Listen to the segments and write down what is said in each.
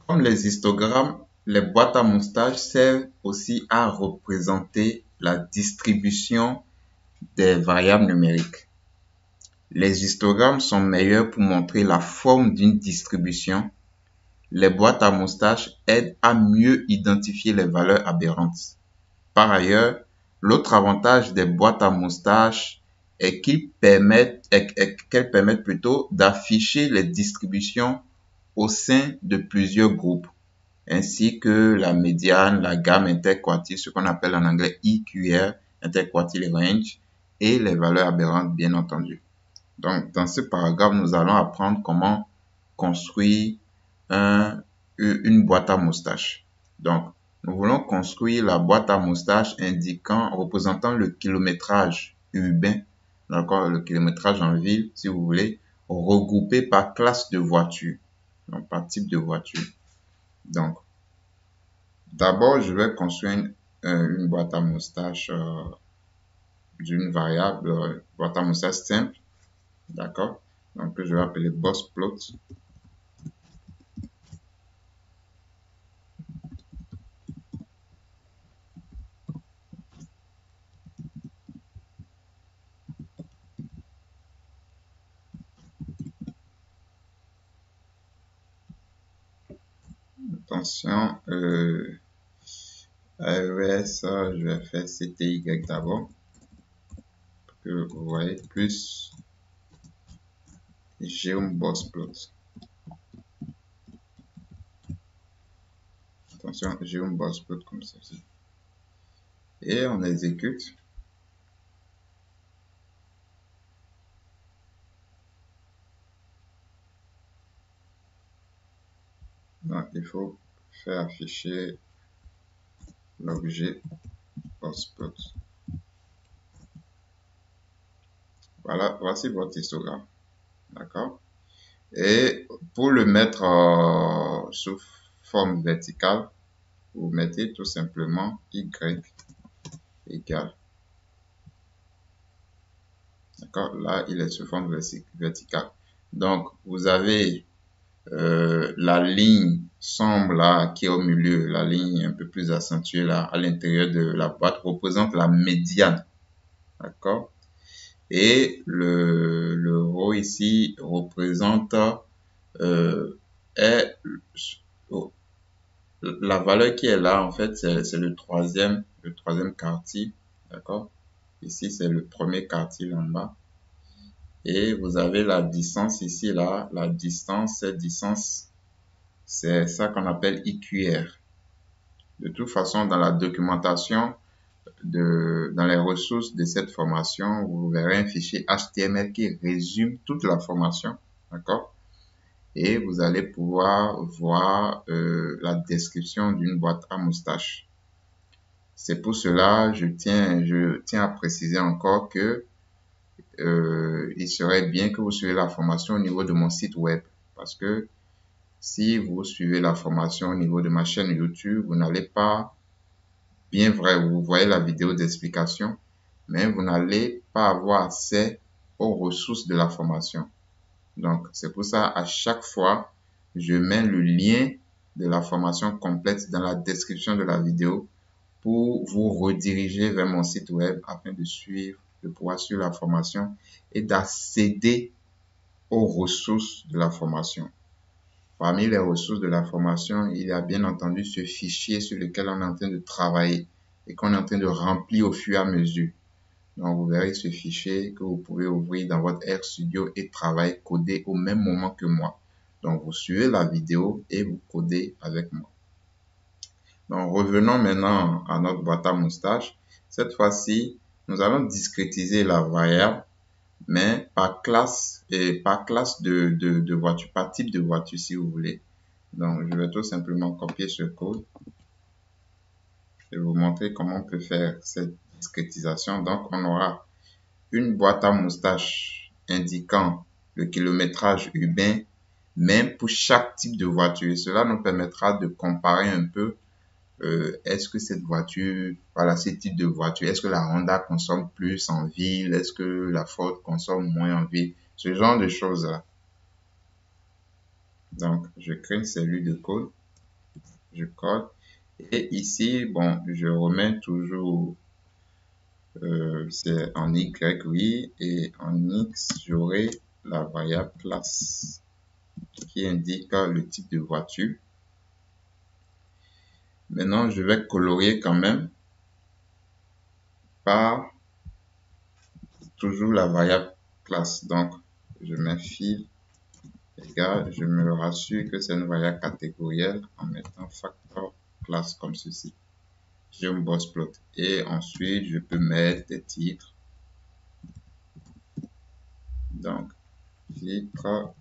Comme les histogrammes, les boîtes à moustaches servent aussi à représenter la distribution des variables numériques. Les histogrammes sont meilleurs pour montrer la forme d'une distribution. Les boîtes à moustaches aident à mieux identifier les valeurs aberrantes. Par ailleurs, l'autre avantage des boîtes à moustaches est qu'elles permettent plutôt d'afficher les distributions au sein de plusieurs groupes, ainsi que la médiane, la gamme interquartile, ce qu'on appelle en anglais EQR, interquartile range, et les valeurs aberrantes, bien entendu. Donc, dans ce paragraphe, nous allons apprendre comment construire une boîte à moustaches. Donc, nous voulons construire la boîte à moustaches représentant le kilométrage urbain, d'accord, le kilométrage en ville, si vous voulez, regroupé par classe de voiture, donc par type de voiture. Donc, d'abord, je vais construire une boîte à moustaches d'une variable, boîte à moustaches simple, d'accord, donc que je vais appeler boss plot. Attention, AES, je vais faire CTY d'abord, pour que vous voyez, plus GeoBossPlot. Attention, GeoBossPlot comme ceci. Et on exécute. Donc, il faut faire afficher l'objet BossPlot. Voilà, voici votre histogramme. D'accord? Et pour le mettre sous forme verticale, vous mettez tout simplement Y égale. D'accord? Là, il est sous forme verticale. Donc, vous avez la ligne sombre là qui est au milieu, la ligne un peu plus accentuée là à l'intérieur de la boîte représente la médiane. D'accord? Et le haut ici représente est, la valeur qui est là en fait c'est le troisième quartile. D'accord? Ici c'est le premier quartile en bas. Et vous avez la distance ici là, la distance, cette distance, c'est ça qu'on appelle EQR. De toute façon, dans la documentation, dans les ressources de cette formation, vous verrez un fichier HTML qui résume toute la formation, d'accord? Et vous allez pouvoir voir la description d'une boîte à moustache. C'est pour cela, je tiens à préciser encore que il serait bien que vous suiviez la formation au niveau de mon site web, parce que si vous suivez la formation au niveau de ma chaîne YouTube, vous n'allez pas, bien vrai, vous voyez la vidéo d'explication, mais vous n'allez pas avoir accès aux ressources de la formation. Donc, c'est pour ça, à chaque fois, je mets le lien de la formation complète dans la description de la vidéo pour vous rediriger vers mon site web afin de pouvoir suivre la formation et d'accéder aux ressources de la formation. Parmi les ressources de la formation, il y a bien entendu ce fichier sur lequel on est en train de travailler et qu'on est en train de remplir au fur et à mesure. Donc, vous verrez ce fichier que vous pouvez ouvrir dans votre RStudio et travailler, coder au même moment que moi. Donc, vous suivez la vidéo et vous codez avec moi. Donc, revenons maintenant à notre boîte à moustache. Cette fois-ci, nous allons discrétiser la variable, mais par classe de voiture, par type de voiture si vous voulez. Donc, je vais tout simplement copier ce code et vous montrer comment on peut faire cette discrétisation. Donc, on aura une boîte à moustache indiquant le kilométrage urbain, même pour chaque type de voiture. Et cela nous permettra de comparer un peu est-ce que cette voiture, voilà, ce type de voiture, est-ce que la Honda consomme plus en ville, est-ce que la Ford consomme moins en ville, ce genre de choses-là. Donc, je crée une cellule de code je colle. Et ici, bon, je remets toujours, c'est en Y, oui, et en X, j'aurai la variable classe qui indique le type de voiture. Maintenant, je vais colorier quand même par toujours la variable classe. Donc, je mets fil égal, je me rassure que c'est une variable catégorielle en mettant factor classe comme ceci. J'ai un box plot et ensuite je peux mettre des titres. Donc, titre,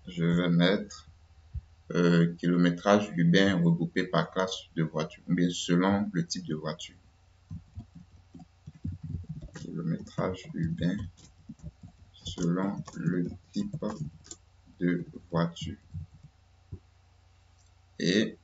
je vais mettre kilométrage urbain regroupé par classe de voiture, ou bien selon le type de voiture. Kilométrage urbain selon le type de voiture. Et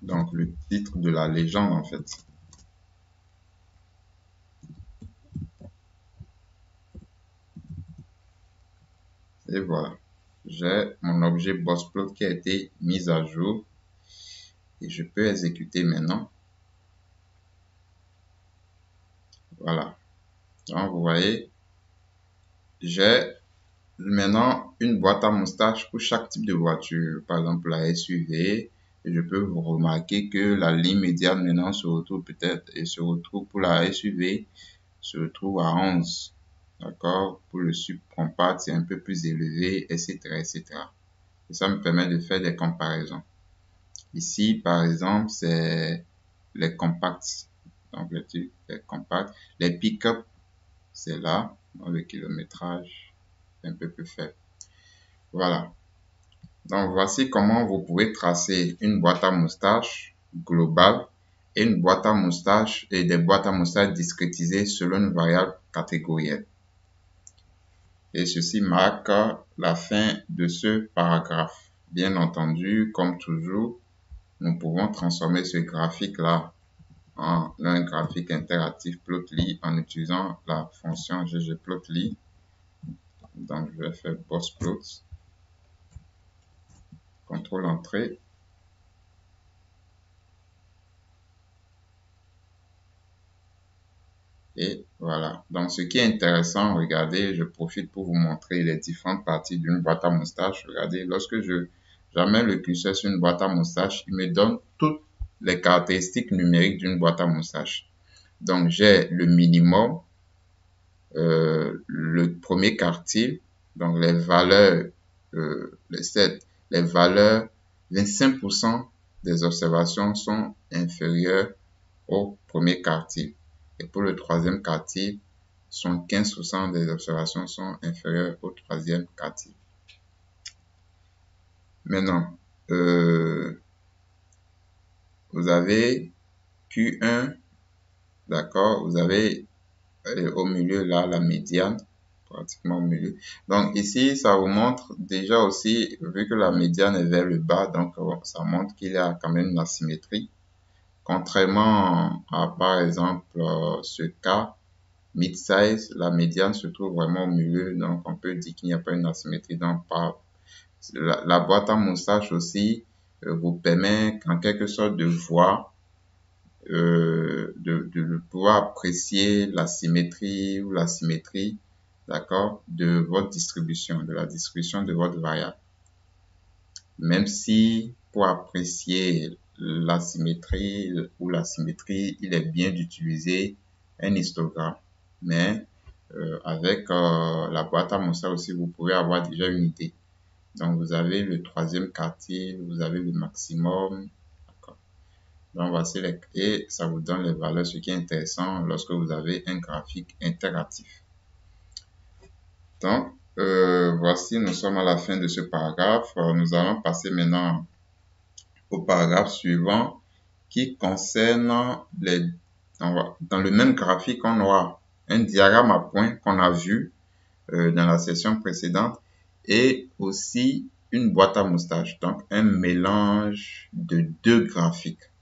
donc le titre de la légende en fait. Et voilà, j'ai mon objet boxplot qui a été mis à jour et je peux exécuter maintenant. Voilà, donc vous voyez, j'ai maintenant une boîte à moustache pour chaque type de voiture. Par exemple la SUV, et je peux vous remarquer que la ligne médiane maintenant se retrouve peut-être et se retrouve pour la SUV se retrouve à 11. D'accord? Pour le subcompact, c'est un peu plus élevé, etc., etc. Et ça me permet de faire des comparaisons. Ici, par exemple, c'est les compacts. Donc, les compacts. Les pick-up, c'est là. Donc, le kilométrage est un peu plus faible. Voilà. Donc, voici comment vous pouvez tracer une boîte à moustache globale et une boîte à moustache et des boîtes à moustache discrétisées selon une variable catégorielle. Et ceci marque la fin de ce paragraphe. Bien entendu, comme toujours, nous pouvons transformer ce graphique-là en un graphique interactif Plotly en utilisant la fonction ggplotly. Donc, je vais faire boxplot, contrôle entrée. Et voilà. Donc, ce qui est intéressant, regardez, je profite pour vous montrer les différentes parties d'une boîte à moustache. Regardez, lorsque j'amène le curseur sur une boîte à moustache, il me donne toutes les caractéristiques numériques d'une boîte à moustache. Donc, j'ai le minimum, le premier quartile, donc les valeurs, les valeurs, 25% des observations sont inférieures au premier quartile. Et pour le troisième quartile, 75% des observations sont inférieures au troisième quartile. Maintenant, vous avez Q1, d'accord, vous avez au milieu là la médiane, pratiquement au milieu. Donc ici, ça vous montre déjà aussi, vu que la médiane est vers le bas, donc ça montre qu'il y a quand même une asymétrie. Contrairement à, par exemple, ce cas, mid-size, la médiane se trouve vraiment au milieu, donc on peut dire qu'il n'y a pas une asymétrie. Donc, la boîte à moustache aussi vous permet en quelque sorte de voir, de pouvoir apprécier la symétrie ou l'asymétrie, d'accord, de votre distribution, de la distribution de votre variable. Même si pour apprécier l'asymétrie ou l'asymétrie, il est bien d'utiliser un histogramme. Mais avec la boîte à moustache aussi, vous pouvez avoir déjà une idée. Donc, vous avez le troisième quartile, vous avez le maximum. Donc, voici et ça vous donne les valeurs, ce qui est intéressant lorsque vous avez un graphique interactif. Donc, voici, nous sommes à la fin de ce paragraphe. Nous allons passer maintenant au paragraphe suivant qui concerne dans le même graphique, on aura un diagramme à points qu'on a vu dans la session précédente et aussi une boîte à moustache, donc un mélange de deux graphiques.